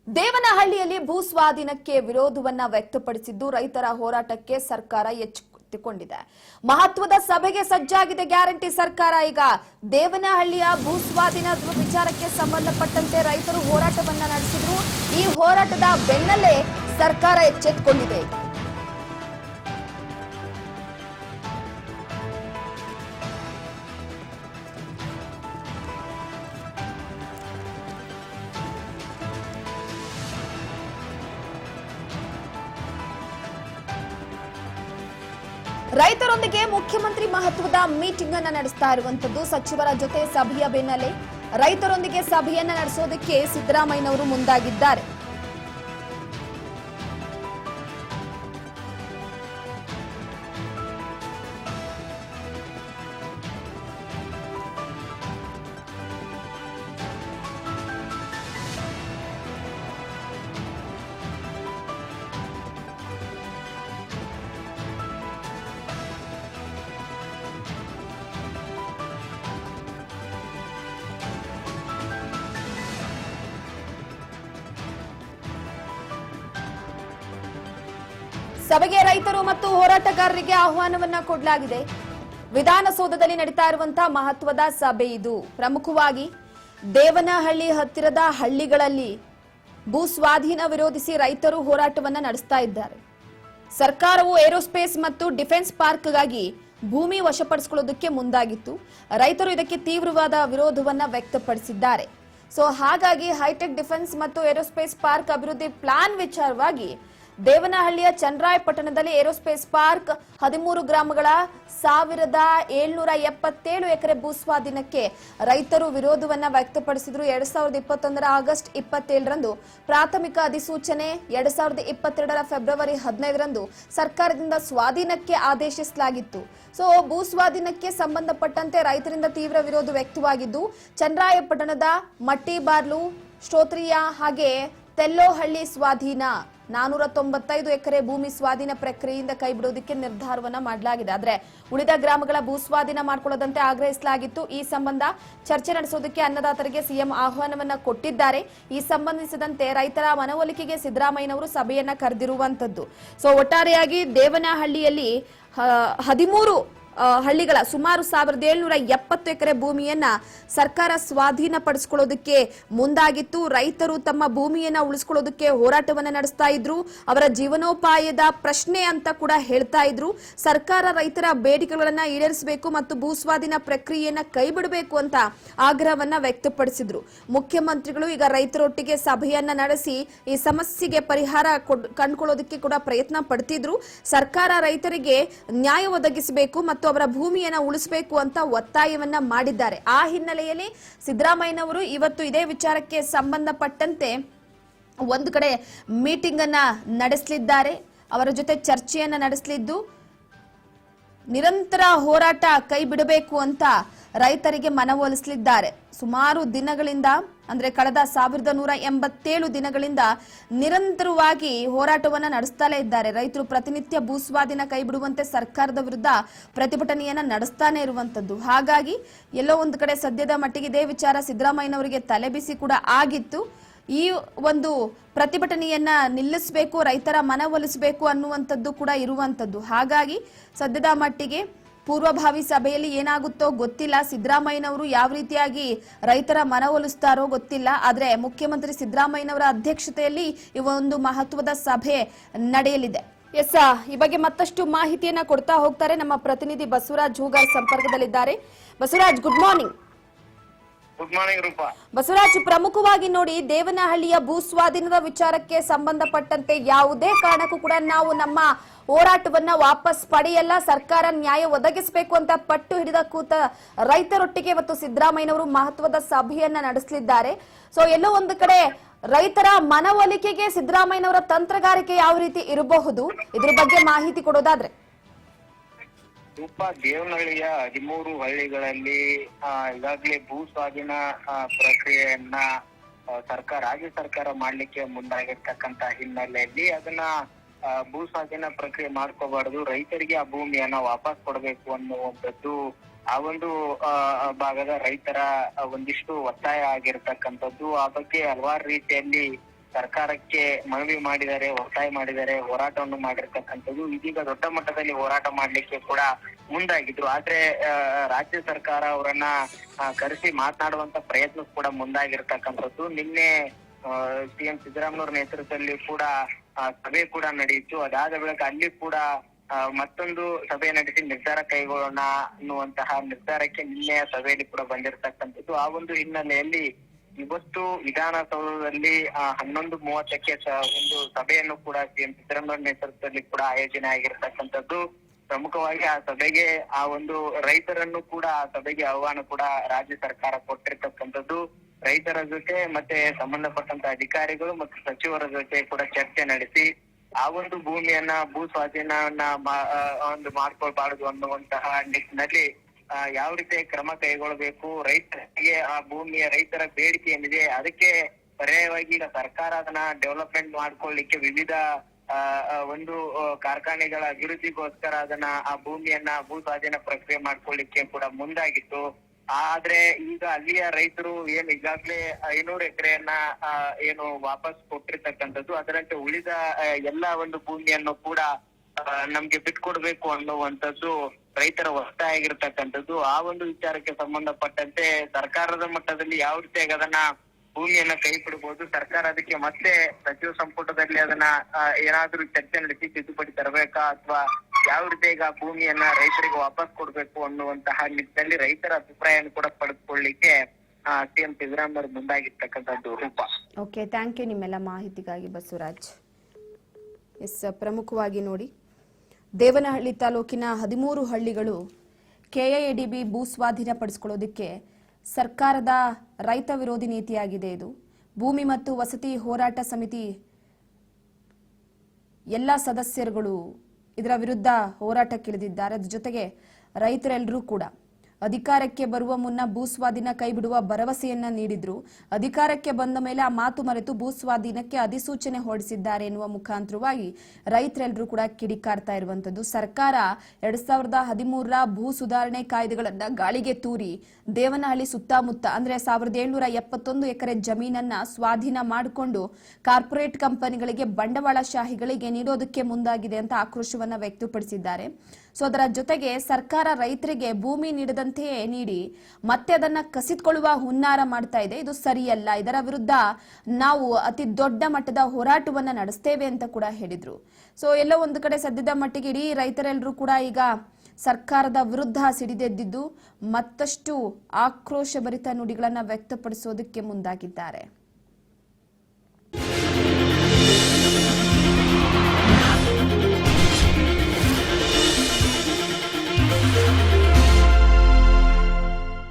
ದೇವನಹಳ್ಳಿಯಲ್ಲಿ ಭೂ ಸ್ವಾಧೀನಕ್ಕೆ ವಿರೋಧವನ್ನ ವ್ಯಕ್ತಪಡಿಸಿದ್ದು ರೈತರ ಹೋರಾಟಕ್ಕೆ ಸರ್ಕಾರ ಎಚ್ಚೆತ್ತುಕೊಂಡಿದೆ. ಮಹತ್ವದ ಸಭೆಗೆ ಸಜ್ಜಾಗಿದೆ ಗ್ಯಾರಂಟಿ ಸರ್ಕಾರ. ಈಗ ದೇವನಹಳ್ಳಿಯ ಭೂ ಸ್ವಾಧೀನ ವಿಚಾರಕ್ಕೆ ಸಂಬಂಧಪಟ್ಟಂತೆ ರೈತರು ಹೋರಾಟವನ್ನ ನಡೆಸಿದ್ರು. ಈ ಹೋರಾಟದ ಬೆನ್ನಲ್ಲೇ ಸರ್ಕಾರ ಎಚ್ಚೆತ್ತುಕೊಂಡಿದೆ. ರೈತರೊಂದಿಗೆ ಮುಖ್ಯಮಂತ್ರಿ ಮಹತ್ವದ ಮೀಟಿಂಗ್ ಅನ್ನು ನಡೆಸ್ತಾ ಇರುವಂತದ್ದು. ಸಚಿವರ ಜೊತೆ ಸಭೆಯ ಬೆನ್ನಲ್ಲೇ ರೈತರೊಂದಿಗೆ ಸಭೆಯನ್ನ ನಡೆಸೋದಕ್ಕೆ ಸಿದ್ದರಾಮಯ್ಯನವರು ಮುಂದಾಗಿದ್ದಾರೆ. ಸಭೆಗೆ ರೈತರು ಮತ್ತು ಹೋರಾಟಗಾರರಿಗೆ ಆಹ್ವಾನವನ್ನ ಕೊಡಲಾಗಿದೆ. ವಿಧಾನಸೌಧದಲ್ಲಿ ನಡೀತಾ ಇರುವಂತಹ ಮಹತ್ವದ ಸಭೆ ಇದು. ಪ್ರಮುಖವಾಗಿ ದೇವನಹಳ್ಳಿ ಹತ್ತಿರದ ಹಳ್ಳಿಗಳಲ್ಲಿ ಭೂ ಸ್ವಾಧೀನ ವಿರೋಧಿಸಿ ರೈತರು ಹೋರಾಟವನ್ನ ನಡೆಸ್ತಾ ಇದ್ದಾರೆ. ಸರ್ಕಾರವು ಏರೋಸ್ಪೇಸ್ ಮತ್ತು ಡಿಫೆನ್ಸ್ ಪಾರ್ಕ್ಗಾಗಿ ಭೂಮಿ ವಶಪಡಿಸಿಕೊಳ್ಳೋದಕ್ಕೆ ಮುಂದಾಗಿತ್ತು. ರೈತರು ಇದಕ್ಕೆ ತೀವ್ರವಾದ ವಿರೋಧವನ್ನ ವ್ಯಕ್ತಪಡಿಸಿದ್ದಾರೆ. ಸೊ ಹಾಗಾಗಿ ಹೈಟೆಕ್ ಡಿಫೆನ್ಸ್ ಮತ್ತು ಏರೋಸ್ಪೇಸ್ ಪಾರ್ಕ್ ಅಭಿವೃದ್ಧಿ ಪ್ಲಾನ್ ವಿಚಾರವಾಗಿ ದೇವನಹಳ್ಳಿಯ ಚನ್ನರಾಯಪಟ್ಟಣದಲ್ಲಿ ಏರೋಸ್ಪೇಸ್ ಪಾರ್ಕ್ 13 ಗ್ರಾಮಗಳ 1777 ಎಕರೆ ಭೂ ಸ್ವಾಧೀನಕ್ಕೆ ರೈತರು ವಿರೋಧವನ್ನ ವ್ಯಕ್ತಪಡಿಸಿದ್ರು. 2021 ಆಗಸ್ಟ್ 27ರಂದು ಪ್ರಾಥಮಿಕ ಅಧಿಸೂಚನೆ, 2022 ಫೆಬ್ರವರಿ 15ರಂದು ಸರ್ಕಾರದಿಂದ ಸ್ವಾಧೀನಕ್ಕೆ ಆದೇಶಿಸಲಾಗಿತ್ತು. ಸೊ ಭೂ ಸ್ವಾಧೀನಕ್ಕೆ ಸಂಬಂಧಪಟ್ಟಂತೆ ರೈತರಿಂದ ತೀವ್ರ ವಿರೋಧ ವ್ಯಕ್ತವಾಗಿದ್ದು, ಚನ್ನರಾಯಪಟ್ಟಣದ ಮಟ್ಟಿಬಾರ್ಲು, ಶ್ರೋತ್ರಿಯ ಹಾಗೆ ತೆಲ್ಲೋಹಳ್ಳಿ ಸ್ವಾಧೀನ 495 ಎಕರೆ ಭೂಮಿ ಸ್ವಾಧೀನ ಪ್ರಕ್ರಿಯೆಯಿಂದ ಕೈಬಿಡುವುದಕ್ಕೆ ನಿರ್ಧಾರವನ್ನ ಮಾಡಲಾಗಿದೆ. ಆದ್ರೆ ಉಳಿದ ಗ್ರಾಮಗಳ ಭೂ ಸ್ವಾಧೀನ ಮಾಡಿಕೊಳ್ಳದಂತೆ ಆಗ್ರಹಿಸಲಾಗಿತ್ತು. ಈ ಸಂಬಂಧ ಚರ್ಚೆ ನಡೆಸೋದಕ್ಕೆ ಅನ್ನದಾತರಿಗೆ ಸಿಎಂ ಆಹ್ವಾನವನ್ನ ಕೊಟ್ಟಿದ್ದಾರೆ. ಈ ಸಂಬಂಧಿಸಿದಂತೆ ರೈತರ ಮನವೊಲಿಕೆಗೆ ಸಿದ್ದರಾಮಯ್ಯನವರು ಸಭೆಯನ್ನ ಕರೆದಿರುವಂತದ್ದು. ಸೊ ಒಟ್ಟಾರೆಯಾಗಿ ದೇವನಹಳ್ಳಿಯಲ್ಲಿ 13 ಹಳ್ಳಿಗಳ ಸುಮಾರು 1770 ಎಕರೆ ಭೂಮಿಯನ್ನ ಸರ್ಕಾರ ಸ್ವಾಧೀನ ಪಡಿಸಿಕೊಳ್ಳೋದಕ್ಕೆ ಮುಂದಾಗಿತ್ತು. ರೈತರು ತಮ್ಮ ಭೂಮಿಯನ್ನ ಉಳಿಸಿಕೊಳ್ಳೋದಕ್ಕೆ ಹೋರಾಟವನ್ನ ನಡೆಸ್ತಾ ಇದ್ರು. ಅವರ ಜೀವನೋಪಾಯದ ಪ್ರಶ್ನೆ ಅಂತ ಕೂಡ ಹೇಳ್ತಾ ಇದ್ರು. ಸರ್ಕಾರ ರೈತರ ಬೇಡಿಕೆಗಳನ್ನ ಈಡೇರಿಸಬೇಕು ಮತ್ತು ಭೂ ಸ್ವಾಧೀನ ಪ್ರಕ್ರಿಯೆಯನ್ನ ಕೈಬಿಡಬೇಕು ಅಂತ ಆಗ್ರಹವನ್ನ ವ್ಯಕ್ತಪಡಿಸಿದ್ರು. ಮುಖ್ಯಮಂತ್ರಿಗಳು ಈಗ ರೈತರೊಟ್ಟಿಗೆ ಸಭೆಯನ್ನ ನಡೆಸಿ ಈ ಸಮಸ್ಯೆಗೆ ಪರಿಹಾರ ಕಂಡುಕೊಳ್ಳೋದಕ್ಕೆ ಕೂಡ ಪ್ರಯತ್ನ ಪಡ್ತಿದ್ರು. ಸರ್ಕಾರ ರೈತರಿಗೆ ನ್ಯಾಯ ಒದಗಿಸಬೇಕು ಮತ್ತು ಅವರ ಭೂಮಿಯನ್ನ ಉಳಿಸಬೇಕು ಅಂತ ಒತ್ತಾಯವನ್ನ ಮಾಡಿದ್ದಾರೆ. ಆ ಹಿನ್ನೆಲೆಯಲ್ಲಿ ಸಿದ್ದರಾಮಯ್ಯನವರು ಇವತ್ತು ಇದೇ ವಿಚಾರಕ್ಕೆ ಸಂಬಂಧಪಟ್ಟಂತೆ ಒಂದು ಕಡೆ ಮೀಟಿಂಗ್ ಅನ್ನ ನಡೆಸಲಿದ್ದಾರೆ. ಅವರ ಜೊತೆ ಚರ್ಚೆಯನ್ನ ನಡೆಸಲಿದ್ದು ನಿರಂತರ ಹೋರಾಟ ಕೈ ಬಿಡಬೇಕು ಅಂತ ರೈತರಿಗೆ ಮನವೊಲಿಸಲಿದ್ದಾರೆ. ಸುಮಾರು ದಿನಗಳಿಂದ ಅಂದ್ರೆ ಕಳೆದ 1187 ದಿನಗಳಿಂದ ನಿರಂತರವಾಗಿ ಹೋರಾಟವನ್ನ ನಡೆಸ್ತಾಲೇ ಇದ್ದಾರೆ. ರೈತರು ಪ್ರತಿನಿತ್ಯ ಭೂ ಸ್ವಾಧೀನ ಕೈ ಬಿಡುವಂತೆ ಸರ್ಕಾರದ ವಿರುದ್ಧ ಪ್ರತಿಭಟನೆಯನ್ನ ನಡೆಸ್ತಾನೆ ಇರುವಂತದ್ದು. ಹಾಗಾಗಿ ಎಲ್ಲೋ ಒಂದು ಕಡೆ ಸದ್ಯದ ಮಟ್ಟಿಗೆ ಇದೇ ವಿಚಾರ ಸಿದ್ದರಾಮಯ್ಯನವರಿಗೆ ತಲೆಬಿಸಿ ಕೂಡ ಆಗಿತ್ತು. ಈ ಒಂದು ಪ್ರತಿಭಟನೆಯನ್ನ ನಿಲ್ಲಿಸಬೇಕು, ರೈತರ ಮನವೊಲಿಸಬೇಕು ಅನ್ನುವಂಥದ್ದು ಕೂಡ ಇರುವಂತದ್ದು. ಹಾಗಾಗಿ ಸದ್ಯದ ಮಟ್ಟಿಗೆ ಪೂರ್ವಭಾವಿ ಸಭೆಯಲ್ಲಿ ಏನಾಗುತ್ತೋ ಗೊತ್ತಿಲ್ಲ. ಸಿದ್ದರಾಮಯ್ಯನವರು ಯಾವ ರೀತಿಯಾಗಿ ರೈತರ ಮನವೊಲಿಸ್ತಾರೋ ಗೊತ್ತಿಲ್ಲ. ಆದ್ರೆ ಮುಖ್ಯಮಂತ್ರಿ ಸಿದ್ದರಾಮಯ್ಯನವರ ಅಧ್ಯಕ್ಷತೆಯಲ್ಲಿ ಈ ಒಂದು ಮಹತ್ವದ ಸಭೆ ನಡೆಯಲಿದೆ. ಎಸ್, ಈ ಬಗ್ಗೆ ಮತ್ತಷ್ಟು ಮಾಹಿತಿಯನ್ನ ಕೊಡ್ತಾ ಹೋಗ್ತಾರೆ ನಮ್ಮ ಪ್ರತಿನಿಧಿ ಬಸವರಾಜ್ ಹೂಗಾರ್ ಸಂಪರ್ಕದಲ್ಲಿದ್ದಾರೆ. Basavaraj, good morning. Good morning Roopa. Basavaraj, ಪ್ರಮುಖವಾಗಿ ನೋಡಿ, ದೇವನಹಳ್ಳಿಯ ಭೂ ಸ್ವಾಧೀನದ ವಿಚಾರಕ್ಕೆ ಸಂಬಂಧಪಟ್ಟಂತೆ ಯಾವುದೇ ಕಾರಣಕ್ಕೂ ಕೂಡ ನಾವು ನಮ್ಮ ಹೋರಾಟವನ್ನ ವಾಪಸ್ ಪಡೆಯಲ್ಲ, ಸರ್ಕಾರ ನ್ಯಾಯ ಒದಗಿಸಬೇಕು ಅಂತ ಪಟ್ಟು ಹಿಡಿದ ಕೂತ ರೈತರೊಟ್ಟಿಗೆ ಇವತ್ತು ಸಿದ್ದರಾಮಯ್ಯನವರು ಮಹತ್ವದ ಸಭೆಯನ್ನ ನಡೆಸಲಿದ್ದಾರೆ. ಸೊ ಎಲ್ಲೋ ಒಂದು ಕಡೆ ರೈತರ ಮನವೊಲಿಕೆಗೆ ಸಿದ್ದರಾಮಯ್ಯನವರ ತಂತ್ರಗಾರಿಕೆ ಯಾವ ರೀತಿ ಇರಬಹುದು, ಇದ್ರ ಬಗ್ಗೆ ಮಾಹಿತಿ ಕೊಡೋದಾದ್ರೆ? ದೇವನಹಳ್ಳಿಯ 13 ಹಳ್ಳಿಗಳಲ್ಲಿ ಈಗಾಗಲೇ ಭೂ ಸ್ವಾಧೀನ ಪ್ರಕ್ರಿಯೆಯನ್ನ ರಾಜ್ಯ ಸರ್ಕಾರ ಮಾಡ್ಲಿಕ್ಕೆ ಮುಂದಾಗಿರ್ತಕ್ಕಂತ ಹಿನ್ನೆಲೆಯಲ್ಲಿ ಅದನ್ನ ಭೂ ಸ್ವಾಧೀನ ಪ್ರಕ್ರಿಯೆ ಮಾಡ್ಕೋಬಾರ್ದು, ರೈತರಿಗೆ ಆ ಭೂಮಿಯನ್ನ ವಾಪಸ್ ಕೊಡಬೇಕು ಅನ್ನುವಂಥದ್ದು ಆ ಒಂದು ಭಾಗದ ರೈತರ ಒಂದಿಷ್ಟು ಒತ್ತಾಯ ಆಗಿರ್ತಕ್ಕಂಥದ್ದು. ಆ ಬಗ್ಗೆ ಹಲವಾರು ರೀತಿಯಲ್ಲಿ ಸರ್ಕಾರಕ್ಕೆ ಮನವಿ ಮಾಡಿದ್ದಾರೆ, ಒತ್ತಾಯ ಮಾಡಿದ್ದಾರೆ, ಹೋರಾಟವನ್ನು ಮಾಡಿರ್ತಕ್ಕಂಥದ್ದು. ಇದೀಗ ದೊಡ್ಡ ಮಟ್ಟದಲ್ಲಿ ಹೋರಾಟ ಮಾಡ್ಲಿಕ್ಕೆ ಕೂಡ ಮುಂದಾಗಿದ್ರು. ಆದ್ರೆ ರಾಜ್ಯ ಸರ್ಕಾರ ಅವರನ್ನ ಕರೆಸಿ ಮಾತನಾಡುವಂತ ಪ್ರಯತ್ನ ಕೂಡ ಮುಂದಾಗಿರ್ತಕ್ಕಂಥದ್ದು. ನಿನ್ನೆ ಸಿಎಂ ಸಿದ್ದರಾಮಯ್ಯ ನೇತೃತ್ವದಲ್ಲಿ ಕೂಡ ಸಭೆ ಕೂಡ ನಡೆಯಿತು. ಅದಾದ ಬಳಿಕ ಅಲ್ಲಿ ಕೂಡ ಮತ್ತೊಂದು ಸಭೆ ನಡೆಸಿ ನಿರ್ಧಾರ ಕೈಗೊಳ್ಳೋಣ ಅನ್ನುವಂತಹ ನಿರ್ಧಾರಕ್ಕೆ ನಿನ್ನೆಯ ಸಭೆಯಲ್ಲಿ ಕೂಡ ಬಂದಿರತಕ್ಕಂಥದ್ದು. ಆ ಒಂದು ಹಿನ್ನೆಲೆಯಲ್ಲಿ ಇವತ್ತು ವಿಧಾನಸೌಧದಲ್ಲಿ 11:30ಕ್ಕೆ ಒಂದು ಸಭೆಯನ್ನು ಕೂಡ ಸಿಎಂ ಸಿದ್ದರಾಮಯ್ಯ ನೇತೃತ್ವದಲ್ಲಿ ಕೂಡ ಆಯೋಜನೆ ಆಗಿರ್ತಕ್ಕಂಥದ್ದು. ಪ್ರಮುಖವಾಗಿ ಆ ಸಭೆಗೆ ಆ ಒಂದು ರೈತರನ್ನು ಕೂಡ ಆ ಸಭೆಗೆ ಆಹ್ವಾನ ಕೂಡ ರಾಜ್ಯ ಸರ್ಕಾರ ಕೊಟ್ಟಿರ್ತಕ್ಕಂಥದ್ದು. ರೈತರ ಜೊತೆ ಮತ್ತೆ ಸಂಬಂಧಪಟ್ಟಂತ ಅಧಿಕಾರಿಗಳು ಮತ್ತು ಸಚಿವರ ಜೊತೆ ಕೂಡ ಚರ್ಚೆ ನಡೆಸಿ ಆ ಒಂದು ಭೂಮಿಯನ್ನ ಭೂ ಸ್ವಾಧೀನವನ್ನ ಒಂದು ಮಾಡ್ಕೊಳ್ಬಾರದು ಅನ್ನುವಂತಹ ನಿಟ್ಟಿನಲ್ಲಿ ಯಾವ ರೀತಿ ಕ್ರಮ ಕೈಗೊಳ್ಳಬೇಕು, ರೈತರಿಗೆ ಆ ಭೂಮಿಯ ರೈತರ ಬೇಡಿಕೆ ಏನಿದೆ ಅದಕ್ಕೆ ಪರ್ಯಾಯವಾಗಿ ಈಗ ಸರ್ಕಾರ ಅದನ್ನ ಡೆವಲಪ್ಮೆಂಟ್ ಮಾಡ್ಕೊಳ್ಳಿಕ್ಕೆ ವಿವಿಧ ಒಂದು ಕಾರ್ಖಾನೆಗಳ ಅಭಿವೃದ್ಧಿಗೋಸ್ಕರ ಅದನ್ನ ಆ ಭೂಮಿಯನ್ನ ಭೂ ಸ್ವಾಧೀನ ಪ್ರಕ್ರಿಯೆ ಮಾಡ್ಕೊಳ್ಳಿಕ್ಕೆ ಕೂಡ ಮುಂದಾಗಿತ್ತು. ಆದ್ರೆ ಈಗ ಅಲ್ಲಿಯ ರೈತರು ಏನ್ ಈಗಾಗ್ಲೇ 500 ಎಕರೆಯನ್ನ ಏನು ವಾಪಸ್ ಕೊಟ್ಟಿರ್ತಕ್ಕಂಥದ್ದು, ಅದರಂತೆ ಉಳಿದ ಎಲ್ಲಾ ಒಂದು ಭೂಮಿಯನ್ನು ಕೂಡ ನಮ್ಗೆ ಬಿಟ್ಕೊಡ್ಬೇಕು ಅನ್ನುವಂಥದ್ದು ರೈತರ ಒತ್ತಾಯ ಆಗಿರ್ತಕ್ಕಂಥದ್ದು. ಆ ಒಂದು ವಿಚಾರಕ್ಕೆ ಸಂಬಂಧಪಟ್ಟಂತೆ ಸರ್ಕಾರದ ಮಟ್ಟದಲ್ಲಿ ಯಾವ ರೀತಿಯಾಗಿ ಅದನ್ನ ಭೂಮಿಯನ್ನ ಕೈ ಬಿಡಬಹುದು, ಸರ್ಕಾರ ಅದಕ್ಕೆ ಮತ್ತೆ ಸಚಿವ ಸಂಪುಟದಲ್ಲಿ ಅದನ್ನ ಏನಾದ್ರೂ ಚರ್ಚೆ ನಡೆಸಿ ತಿದ್ದುಪಡಿ ತರಬೇಕಾ ಅಥವಾ ಯಾವ ರೀತಿಯಾಗಿ ಆ ಭೂಮಿಯನ್ನ ರೈತರಿಗೆ ವಾಪಸ್ ಕೊಡ್ಬೇಕು ಅನ್ನುವಂತಹ ನಿಟ್ಟಿನಲ್ಲಿ ರೈತರ ಅಭಿಪ್ರಾಯವನ್ನು ಕೂಡ ಪಡೆದುಕೊಳ್ಳಿಕ್ಕೆ ಸಿಎಂ ಸಿದ್ದರಾಮಯ್ಯ ಮುಂದಾಗಿರ್ತಕ್ಕಂಥದ್ದು. ರೂಪ. ಓಕೆ, ಥ್ಯಾಂಕ್ ಯು ನಿಮ್ಮೆಲ್ಲ ಮಾಹಿತಿಗಾಗಿ ಬಸವರಾಜ್. ಎಸ್, ಪ್ರಮುಖವಾಗಿ ನೋಡಿ, ದೇವನಹಳ್ಳಿ ತಾಲೂಕಿನ 13 ಹಳ್ಳಿಗಳು ಕೆಐಎಡಿಬಿ ಭೂ ಸ್ವಾಧೀನ ಪಡಿಸಿಕೊಳ್ಳೋದಕ್ಕೆ ಸರ್ಕಾರದ ರೈತ ವಿರೋಧಿ ನೀತಿಯಾಗಿದೆ. ಇದು ಭೂಮಿ ಮತ್ತು ವಸತಿ ಹೋರಾಟ ಸಮಿತಿ ಎಲ್ಲ ಸದಸ್ಯರುಗಳು ಇದರ ವಿರುದ್ಧ ಹೋರಾಟಕ್ಕಿಳಿದಿದ್ದಾರೆ. ಅದ್ರ ಜೊತೆಗೆ ರೈತರೆಲ್ಲರೂ ಕೂಡ ಅಧಿಕಾರಕ್ಕೆ ಬರುವ ಮುನ್ನ ಭೂ ಸ್ವಾಧೀನ ಕೈಬಿಡುವ ಭರವಸೆಯನ್ನ ನೀಡಿದ್ರು. ಅಧಿಕಾರಕ್ಕೆ ಬಂದ ಮೇಲೆ ಆ ಮಾತು ಮರೆತು ಭೂ ಸ್ವಾಧೀನಕ್ಕೆ ಅಧಿಸೂಚನೆ ಹೊರಡಿಸಿದ್ದಾರೆ ಎನ್ನುವ ಮುಖಾಂತರವಾಗಿ ರೈತರೆಲ್ಲರೂ ಕೂಡ ಕಿಡಿಕಾರ್ತಾ ಇರುವಂತದ್ದು. ಸರ್ಕಾರ 2013ರ ಭೂ ಸುಧಾರಣೆ ಕಾಯ್ದೆಗಳನ್ನ ಗಾಳಿಗೆ ತೂರಿ ದೇವನಹಳ್ಳಿ ಸುತ್ತಮುತ್ತ ಅಂದ್ರೆ 1771 ಎಕರೆ ಜಮೀನನ್ನ ಸ್ವಾಧೀನ ಮಾಡಿಕೊಂಡು ಕಾರ್ಪೊರೇಟ್ ಕಂಪನಿಗಳಿಗೆ, ಬಂಡವಾಳಶಾಹಿಗಳಿಗೆ ನೀಡೋದಕ್ಕೆ ಮುಂದಾಗಿದೆ ಅಂತ ಆಕ್ರೋಶವನ್ನ ವ್ಯಕ್ತಪಡಿಸಿದ್ದಾರೆ. ಸೊ ಅದರ ಜೊತೆಗೆ ಸರ್ಕಾರ ರೈತರಿಗೆ ಭೂಮಿ ನೀಡದಂತೆಯೇ ನೀಡಿ ಮತ್ತೆ ಅದನ್ನ ಕಸಿದುಕೊಳ್ಳುವ ಹುನ್ನಾರ ಮಾಡ್ತಾ ಇದೆ. ಇದು ಸರಿಯಲ್ಲ, ಇದರ ವಿರುದ್ಧ ನಾವು ಅತಿ ದೊಡ್ಡ ಮಟ್ಟದ ಹೋರಾಟವನ್ನ ನಡೆಸ್ತೇವೆ ಅಂತ ಕೂಡ ಹೇಳಿದ್ರು. ಸೊ ಎಲ್ಲೋ ಒಂದು ಕಡೆ ಸದ್ಯದ ಮಟ್ಟಿಗೆ ಇಡೀ ರೈತರೆಲ್ಲರೂ ಕೂಡ ಈಗ ಸರ್ಕಾರದ ವಿರುದ್ಧ ಸಿಡಿದೆದ್ದಿದ್ದು ಮತ್ತಷ್ಟು ಆಕ್ರೋಶಭರಿತ ನುಡಿಗಳನ್ನ ವ್ಯಕ್ತಪಡಿಸೋದಕ್ಕೆ ಮುಂದಾಗಿದ್ದಾರೆ.